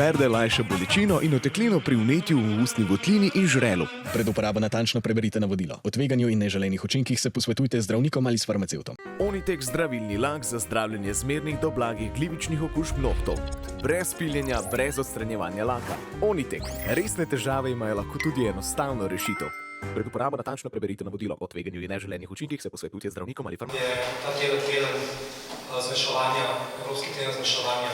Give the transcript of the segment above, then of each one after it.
Verde lajša bolečino in oteklino pri vnetju v ustni votlini in žrelu. Pred uporabo natančno preberite navodilo. O tveganju in neželenih učinkih se posvetujte z zdravnikom ali s farmacevtom. Onitek zdravilni lak za zdravljenje zmernih do blagih glivičnih okužb nohtov. Brez piljenja, brez odstranjevanja laka. Onitek. Resne težave imajo lahko tudi enostavno rešitev. Pred uporabo natančno preberite navodilo. O tveganju in neželenih učinkih se posvetujte z zdravnikom ali farmacevtom. Je ta teden zmanjševanja, Evropski teden zmanjševanja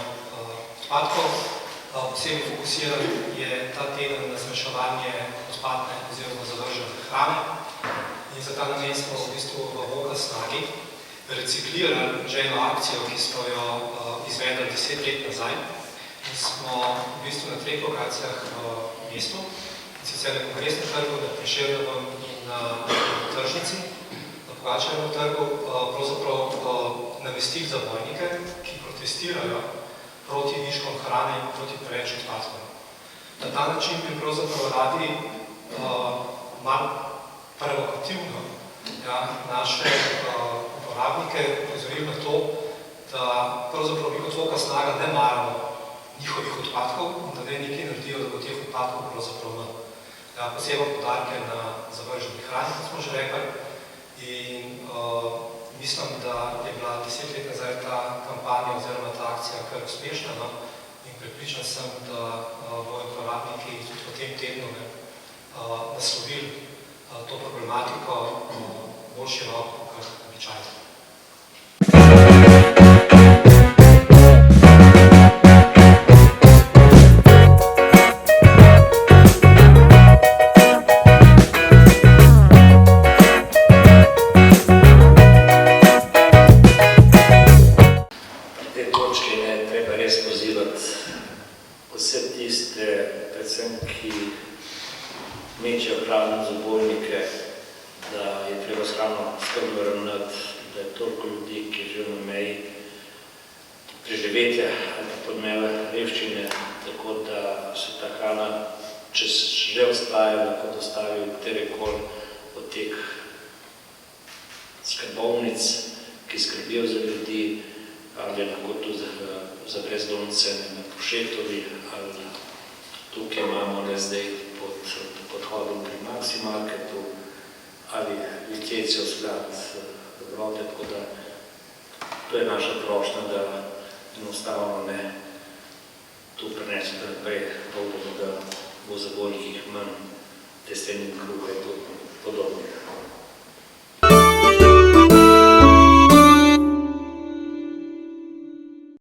odpadkov. Posebej fokusiran je ta teden na zmanjševanje odpadne oziroma zavržene hrane. In za ta namen smo v bistvu v Voga Snagi reciklirali že eno akcijo, ki smo jo izvedli 10 let nazaj. In smo v bistvu na 3 lokacijah v mestu, in sicer na Kongresnem trgu, na Prešernovem in na tržnici, na Pogačarjevem trgu, pravzaprav namestili zabojnike, ki protestirajo proti viškom hrane in proti preveč odpadkom. Na ta način bi pravzaprav radi malo provokativno naše uporabnike upozorili na to, da pravzaprav mi kot Voga Snaga ne maramo njihovih odpadkov in da ne nekaj naredijo, da bo teh odpadkov pravzaprav manj. Posebej poudarke na zavrženi hrani, kot smo že rekli, in mislim, da je bila 10 let nazaj ta kampanja oziroma ta akcija kar uspešna, in prepričan sem, da bodo uporabniki tudi v tem tednu naslovili to problematiko bolj široko, kot običajno. Vse tiste, predvsem, ki mečejo hrano v zabojnike, da je treba s hrano skrbno ravnati, da je toliko ljudi, ki živijo na meji preživetja ali pa podmeva revščine, tako da se ta hrana, če že ostaje, lahko dostavi v katerekoli od teh skrbovnic, ki skrbijo za ljudi, ali lahko tudi za brezdomce na Povšetovi, ali tukaj imamo le zdaj pod podhodom pri Maximarketu, ali Litjecijo sklad Dobrode, tako da to je naša prošnja, da enostavno ne tu prenesete naprej, da bo za bolnikih manj testenin kruha in podobnih.